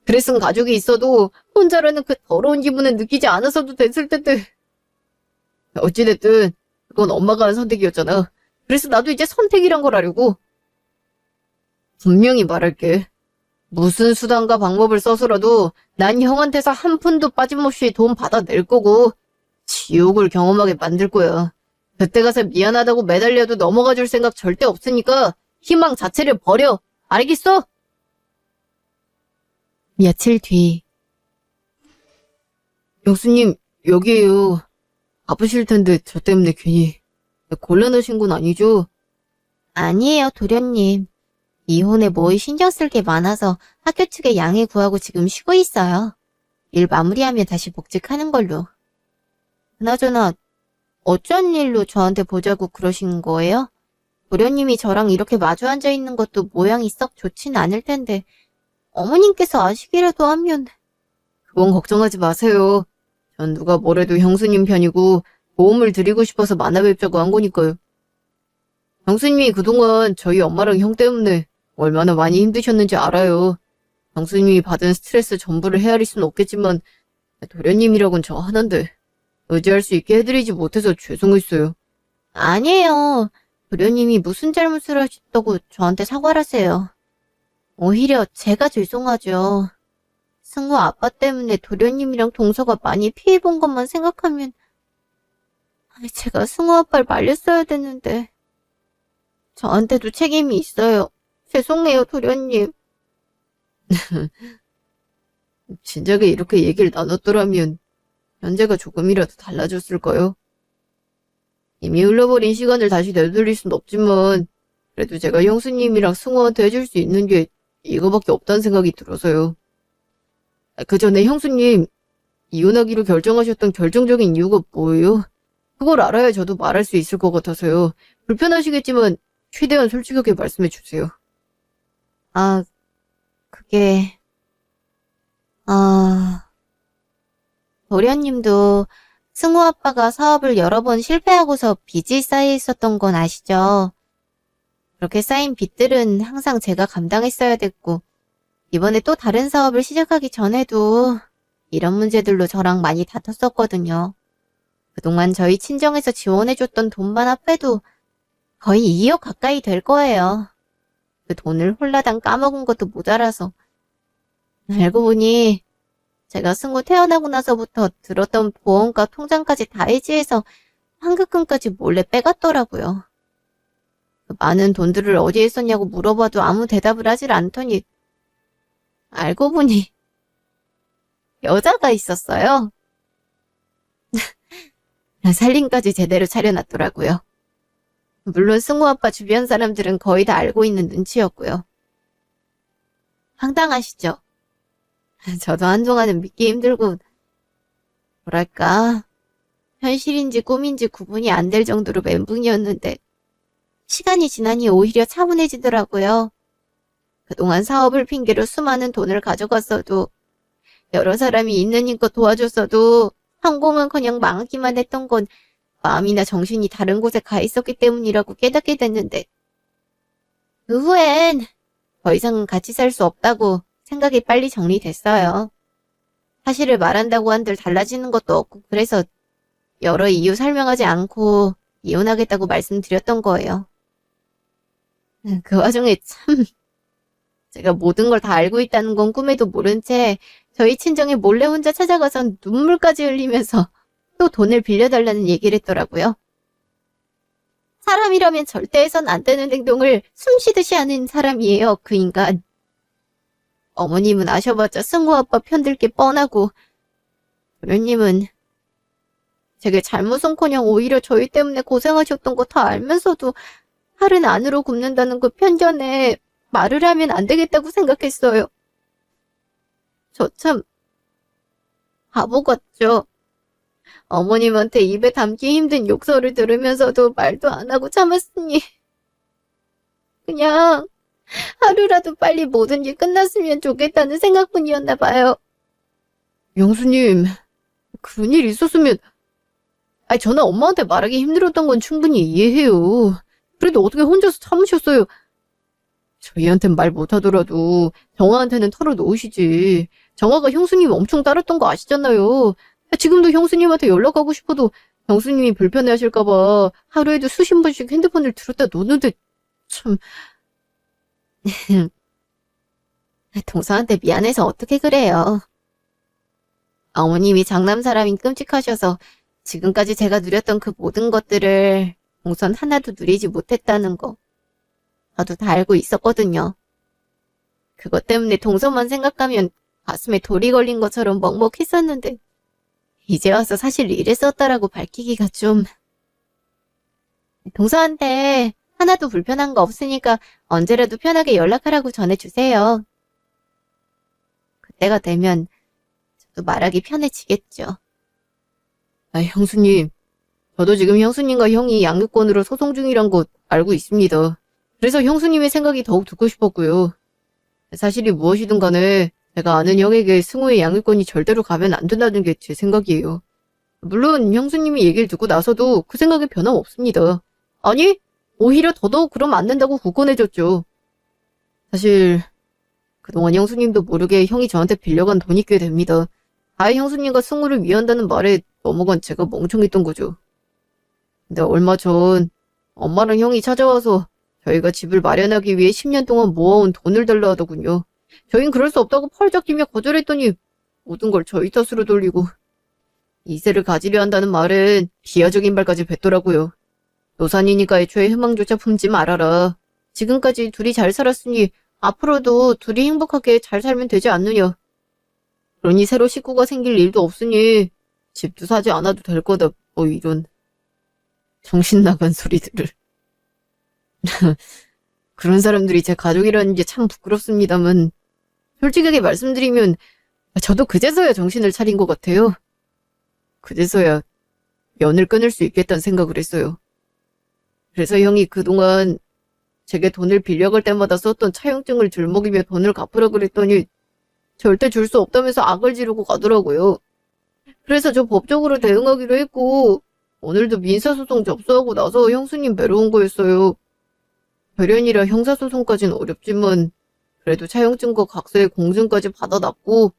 그랬으면 가족이 있어도 혼자라는 그 더러운 기분을 느끼지 않았어도 됐을 텐데. 어찌됐든 그건 엄마가 한 선택이었잖아. 그래서 나도 이제 선택이란 걸 알려고. 분명히 말할게. 무슨 수단과 방법을 써서라도 난 형한테서 한 푼도 빠짐없이 돈 받아낼 거고 지옥을 경험하게 만들 거야. 그때 가서 미안하다고 매달려도 넘어가 줄 생각 절대 없으니까 희망 자체를 버려. 알겠어? 며칠 뒤. 영수님, 여기에요. 바쁘실 텐데 저 때문에 괜히. 곤란하신 건 아니죠?
아니에요, 도련님. 이혼에 뭐에 신경 쓸 게 많아서 학교 측에 양해 구하고 지금 쉬고 있어요. 일 마무리하면 다시 복직하는 걸로. 그나저나 어쩐 일로 저한테 보자고 그러신 거예요? 도련님이 저랑 이렇게 마주 앉아 있는 것도 모양이 썩 좋진 않을 텐데 어머님께서 아시기라도 하면.
그건 걱정하지 마세요. 전 누가 뭐래도 형수님 편이고 도움을 드리고 싶어서 만나 뵙자고 한 거니까요. 형수님이 그동안 저희 엄마랑 형 때문에 얼마나 많이 힘드셨는지 알아요. 형수님이 받은 스트레스 전부를 헤아릴 순 없겠지만 도련님이라곤 저 하나인데 의지할 수 있게 해드리지 못해서 죄송했어요.
아니에요. 도련님이 무슨 잘못을 하셨다고 저한테 사과를 하세요. 오히려 제가 죄송하죠. 승우 아빠 때문에 도련님이랑 동서가 많이 피해본 것만 생각하면 제가 승우 아빠를 말렸어야 됐는데. 저한테도 책임이 있어요. 죄송해요, 도련님.
진작에 이렇게 얘기를 나눴더라면 현재가 조금이라도 달라졌을까요? 이미 흘러버린 시간을 다시 되돌릴 순 없지만 그래도 제가 형수님이랑 승우한테 해줄 수 있는 게 이거밖에 없다는 생각이 들어서요. 그 전에 형수님, 이혼하기로 결정하셨던 결정적인 이유가 뭐예요? 그걸 알아야 저도 말할 수 있을 것 같아서요. 불편하시겠지만 최대한 솔직하게 말씀해 주세요.
아, 그게, 도련님도 승우 아빠가 사업을 여러 번 실패하고서 빚이 쌓여 있었던 건 아시죠? 그렇게 쌓인 빚들은 항상 제가 감당했어야 됐고, 이번에 또 다른 사업을 시작하기 전에도 이런 문제들로 저랑 많이 다퉜었거든요. 그동안 저희 친정에서 지원해줬던 돈만 합해도 거의 2억 가까이 될 거예요. 그 돈을 홀라당 까먹은 것도 모자라서. 알고 보니 제가 승우 태어나고 나서부터 들었던 보험과 통장까지 다 해지해서 환급금까지 몰래 빼갔더라고요. 그 많은 돈들을 어디에 썼냐고 물어봐도 아무 대답을 하질 않더니 알고 보니 여자가 있었어요. 살림까지 제대로 차려놨더라고요. 물론 승우 아빠 주변 사람들은 거의 다 알고 있는 눈치였고요. 황당하시죠? 저도 한동안은 믿기 힘들고 뭐랄까 현실인지 꿈인지 구분이 안 될 정도로 멘붕이었는데 시간이 지나니 오히려 차분해지더라고요. 그동안 사업을 핑계로 수많은 돈을 가져갔어도 여러 사람이 있는 힘껏 도와줬어도 성공은커녕 망하기만 했던 건 마음이나 정신이 다른 곳에 가 있었기 때문이라고 깨닫게 됐는데 그 후엔 더 이상은 같이 살 수 없다고 생각이 빨리 정리됐어요. 사실을 말한다고 한들 달라지는 것도 없고 그래서 여러 이유 설명하지 않고 이혼하겠다고 말씀드렸던 거예요. 그 와중에 참 제가 모든 걸 다 알고 있다는 건 꿈에도 모른 채 저희 친정에 몰래 혼자 찾아가선 눈물까지 흘리면서 또 돈을 빌려달라는 얘기를 했더라고요. 사람이라면 절대 해선 안 되는 행동을 숨쉬듯이 하는 사람이에요, 그 인간. 어머님은 아셔봤자 승우 아빠 편들 게 뻔하고 도련님은 제게 잘못은커녕 오히려 저희 때문에 고생하셨던 거 다 알면서도 팔은 안으로 굽는다는 그 편견에 말을 하면 안 되겠다고 생각했어요. 저 참 바보 같죠? 어머님한테 입에 담기 힘든 욕설을 들으면서도 말도 안 하고 참았으니 그냥 하루라도 빨리 모든 일 끝났으면 좋겠다는 생각뿐이었나 봐요.
영수님, 그런 일 있었으면 저는 엄마한테 말하기 힘들었던 건 충분히 이해해요. 그래도 어떻게 혼자서 참으셨어요? 저희한텐 말 못하더라도 정아한테는 털어놓으시지. 정아가 형수님 엄청 따랐던 거 아시잖아요. 지금도 형수님한테 연락하고 싶어도 형수님이 불편해하실까봐 하루에도 수십 번씩 핸드폰을 들었다 놓는데 참...
동서한테 미안해서 어떻게 그래요. 어머님이 장남 사람이 끔찍하셔서 지금까지 제가 누렸던 그 모든 것들을 동선 하나도 누리지 못했다는 거 저도 다 알고 있었거든요. 그것 때문에 동서만 생각하면 가슴에 돌이 걸린 것처럼 먹먹했었는데 이제 와서 사실 이랬었다라고 밝히기가 좀... 동서한테 하나도 불편한 거 없으니까 언제라도 편하게 연락하라고 전해주세요. 그때가 되면 저도 말하기 편해지겠죠.
형수님, 저도 지금 형수님과 형이 양육권으로 소송 중이란 거 알고 있습니다. 그래서 형수님의 생각이 더욱 듣고 싶었고요. 사실이 무엇이든 간에 제가 아는 형에게 승우의 양육권이 절대로 가면 안 된다는 게 제 생각이에요. 물론 형수님이 얘기를 듣고 나서도 그 생각에 변함없습니다. 아니, 오히려 더더욱 그러면 안 된다고 굳건해졌죠. 사실 그동안 형수님도 모르게 형이 저한테 빌려간 돈이 꽤 됩니다. 아예 형수님과 승우를 위한다는 말에 넘어간 제가 멍청했던 거죠. 근데 얼마 전 엄마랑 형이 찾아와서 저희가 집을 마련하기 위해 10년 동안 모아온 돈을 달라 하더군요. 저흰 그럴 수 없다고 펄쩍 뛰며 거절했더니 모든 걸 저희 탓으로 돌리고 이세를 가지려 한다는 말은 비하적인 말까지 뱉더라고요. 노산이니까 애초에 희망조차 품지 말아라. 지금까지 둘이 잘 살았으니 앞으로도 둘이 행복하게 잘 살면 되지 않느냐. 그러니 새로 식구가 생길 일도 없으니 집도 사지 않아도 될 거다. 뭐 이런 정신 나간 소리들을. 그런 사람들이 제 가족이라는 게 참 부끄럽습니다만 솔직하게 말씀드리면 저도 그제서야 정신을 차린 것 같아요. 그제서야 면을 끊을 수 있겠다는 생각을 했어요. 그래서 형이 그동안 제게 돈을 빌려갈 때마다 썼던 차용증을 들먹이며 돈을 갚으라 그랬더니 절대 줄 수 없다면서 악을 지르고 가더라고요. 그래서 저 법적으로 대응하기로 했고 오늘도 민사소송 접수하고 나서 형수님 뵈러 온 거였어요. 별연이라 형사소송까진 어렵지만 그래도 차용증과 각서의 공증까지 받아놨고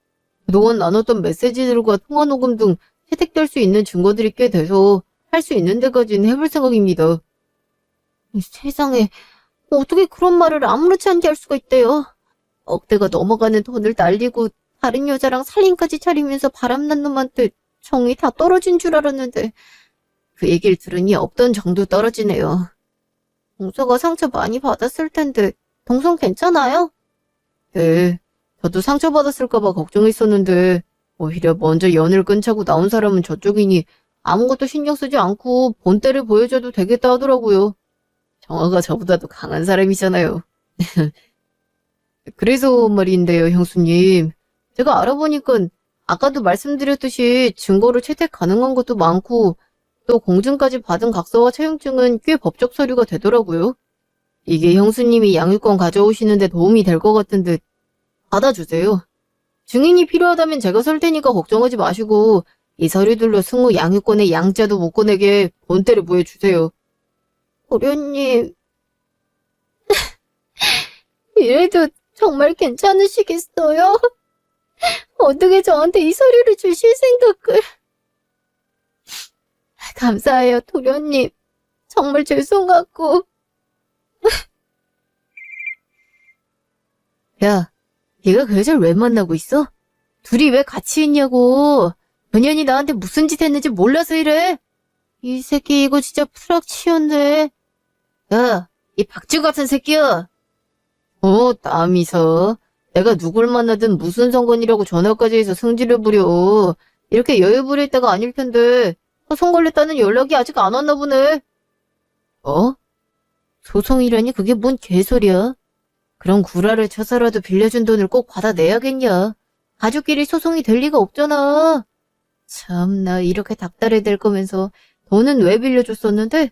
그동안 나눴던 메시지들과 통화녹음 등 채택될 수 있는 증거들이 꽤 돼서 할 수 있는 데까지는 해볼 생각입니다. 세상에 어떻게 그런 말을 아무렇지 않게 할 수가 있대요. 억대가 넘어가는 돈을 날리고 다른 여자랑 살림까지 차리면서 바람난 놈한테 정이 다 떨어진 줄 알았는데 그 얘기를 들으니 없던 정도 떨어지네요. 동서가 상처 많이 받았을 텐데 동성 괜찮아요? 네, 저도 상처받았을까봐 걱정했었는데 오히려 먼저 연을 끊자고 나온 사람은 저쪽이니 아무것도 신경 쓰지 않고 본때를 보여줘도 되겠다 하더라고요. 정화가 저보다도 강한 사람이잖아요. 그래서 말인데요, 형수님. 제가 알아보니까 아까도 말씀드렸듯이 증거로 채택 가능한 것도 많고 또 공증까지 받은 각서와 차용증은 꽤 법적 서류가 되더라고요. 이게 형수님이 양육권 가져오시는데 도움이 될 것 같은데 받아주세요. 증인이 필요하다면 제가 설 테니까 걱정하지 마시고 이 서류들로 승우 양육권의 양자도 못 꺼내게 본때를 보여주세요. 도련님, 이래도 정말 괜찮으시겠어요? 어떻게 저한테 이 서류를 주실 생각을... 감사해요, 도련님. 정말 죄송하고... 야, 네가 그 여자를 왜 만나고 있어? 둘이 왜 같이 있냐고. 은연이 나한테 무슨 짓 했는지 몰라서 이래. 이 새끼 이거 진짜 프락치였네. 야, 이 박쥐 같은 새끼야. 남이서. 내가 누굴 만나든 무슨 상관이라고 전화까지 해서 승질을 부려. 이렇게 여유 부릴 때가 아닐 텐데. 소송 걸렸다는 연락이 아직 안 왔나 보네. 소송이라니 그게 뭔 개소리야. 그런 구라를 쳐서라도 빌려준 돈을 꼭 받아내야겠냐. 가족끼리 소송이 될 리가 없잖아. 참나 이렇게 닥달해야 될 거면서 돈은 왜 빌려줬었는데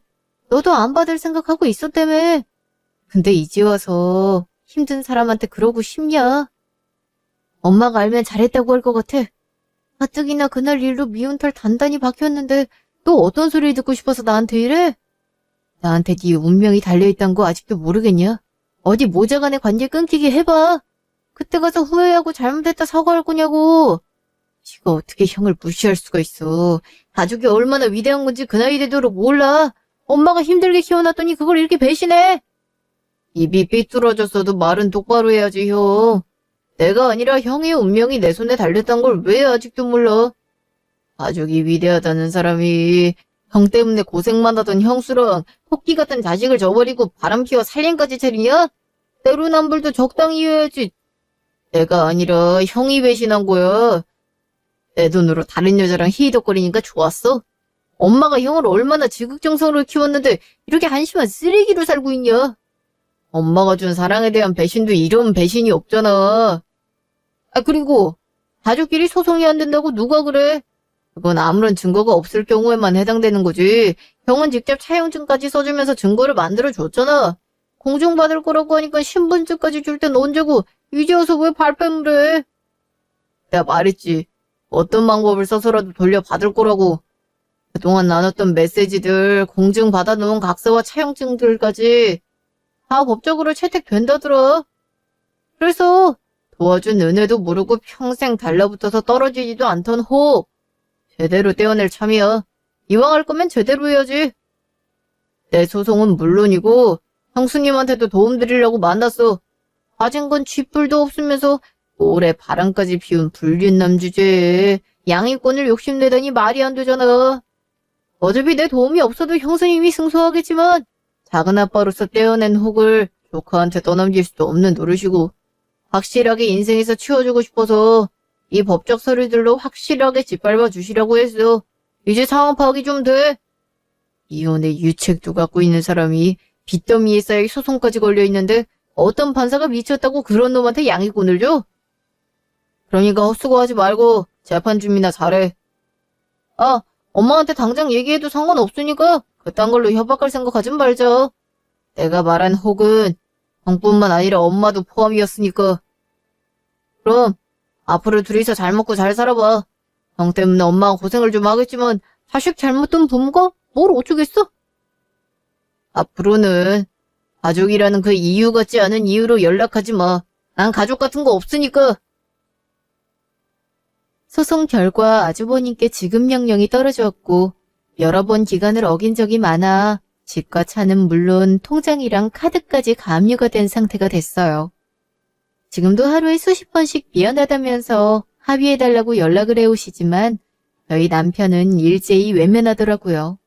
너도 안 받을 생각하고 있었다며. 근데 이제 와서 힘든 사람한테 그러고 싶냐? 엄마가 알면 잘했다고 할 것 같아. 가뜩이나 그날 일로 미운 털 단단히 박혔는데 또 어떤 소리를 듣고 싶어서 나한테 이래? 나한테 네 운명이 달려있단 거 아직도 모르겠냐? 어디 모자간에 관계 끊기게 해봐. 그때 가서 후회하고 잘못했다 사과할 거냐고. 지가 어떻게 형을 무시할 수가 있어. 가족이 얼마나 위대한 건지 그 나이 되도록 몰라. 엄마가 힘들게 키워놨더니 그걸 이렇게 배신해. 입이 삐뚤어졌어도 말은 똑바로 해야지, 형. 내가 아니라 형의 운명이 내 손에 달렸단 걸 왜 아직도 몰라? 가족이 위대하다는 사람이 형 때문에 고생만 하던 형수랑 토끼 같은 자식을 저버리고 바람 피워 살림까지 차리냐? 내로남불도 적당히 해야지. 내가 아니라 형이 배신한 거야. 내 돈으로 다른 여자랑 히히덕거리니까 좋았어? 엄마가 형을 얼마나 지극정성으로 키웠는데 이렇게 한심한 쓰레기로 살고 있냐? 엄마가 준 사랑에 대한 배신도 이런 배신이 없잖아. 그리고 가족끼리 소송이 안 된다고 누가 그래? 그건 아무런 증거가 없을 경우에만 해당되는 거지. 형은 직접 차용증까지 써주면서 증거를 만들어줬잖아. 공증받을 거라고 하니까 신분증까지 줄 땐 언제고 이제 와서 왜 발뺌을 해? 내가 말했지. 어떤 방법을 써서라도 돌려받을 거라고. 그동안 나눴던 메시지들, 공증 받아놓은 각서와 차용증들까지 다 법적으로 채택된다더라. 그래서 도와준 은혜도 모르고 평생 달라붙어서 떨어지지도 않던 호흡. 제대로 떼어낼 참이야. 이왕 할 거면 제대로 해야지. 내 소송은 물론이고 형수님한테도 도움드리려고 만났어. 가진 건 쥐뿔도 없으면서 올해 바람까지 피운 불륜남 주제에 양이권을 욕심내다니 말이 안 되잖아. 어차피 내 도움이 없어도 형수님이 승소하겠지만 작은 아빠로서 떼어낸 혹을 조카한테 떠넘길 수도 없는 노릇이고 확실하게 인생에서 치워주고 싶어서 이 법적 서류들로 확실하게 짓밟아 주시라고 했어. 이제 상황 파악이 좀 돼. 이혼의 유책도 갖고 있는 사람이 빚더미에 쌓여 소송까지 걸려있는데 어떤 판사가 미쳤다고 그런 놈한테 양해권을 줘? 그러니까 헛수고하지 말고 재판 준비나 잘해. 아, 엄마한테 당장 얘기해도 상관없으니까 그딴 걸로 협박할 생각하진 말자. 내가 말한 혹은 형뿐만 아니라 엄마도 포함이었으니까. 그럼 앞으로 둘이서 잘 먹고 잘 살아봐. 형 때문에 엄마가 고생을 좀 하겠지만 자식 잘못 둔 부모가 뭘 어쩌겠어? 앞으로는 가족이라는 그 이유 같지 않은 이유로 연락하지 마. 난 가족 같은 거 없으니까. 소송 결과 아주버님께 지급 명령이 떨어졌고 여러 번 기간을 어긴 적이 많아 집과 차는 물론 통장이랑 카드까지 가압류가 된 상태가 됐어요. 지금도 하루에 수십 번씩 미안하다면서 합의해달라고 연락을 해오시지만 저희 남편은 일제히 외면하더라고요.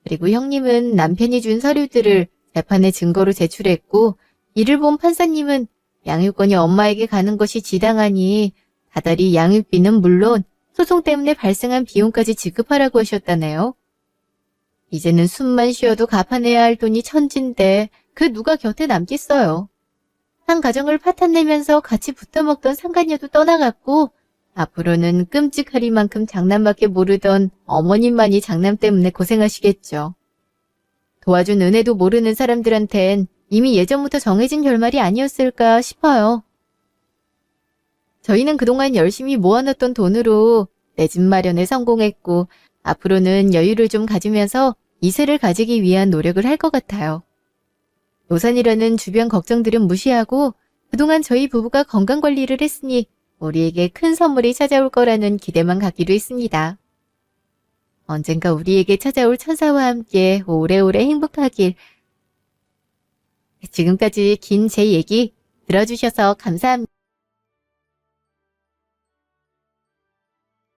그리고 형님은 남편이 준 서류들을 재판의 증거로 제출했고 이를 본 판사님은 양육권이 엄마에게 가는 것이 지당하니 다달이 양육비는 물론 소송 때문에 발생한 비용까지 지급하라고 하셨다네요. 이제는 숨만 쉬어도 갚아내야 할 돈이 천진데 그 누가 곁에 남겠어요. 한 가정을 파탄내면서 같이 붙어먹던 상간녀도 떠나갔고 앞으로는 끔찍하리만큼 장난밖에 모르던 어머님만이 장난 때문에 고생하시겠죠. 도와준 은혜도 모르는 사람들한텐 이미 예전부터 정해진 결말이 아니었을까 싶어요. 저희는 그동안 열심히 모아놨던 돈으로 내 집 마련에 성공했고 앞으로는 여유를 좀 가지면서 이세를 가지기 위한 노력을 할 것 같아요. 노산이라는 주변 걱정들은 무시하고 그동안 저희 부부가 건강관리를 했으니 우리에게 큰 선물이 찾아올 거라는 기대만 갖기로 했습니다. 언젠가 우리에게 찾아올 천사와 함께 오래오래 행복하길. 지금까지 긴 제 얘기 들어주셔서 감사합니다.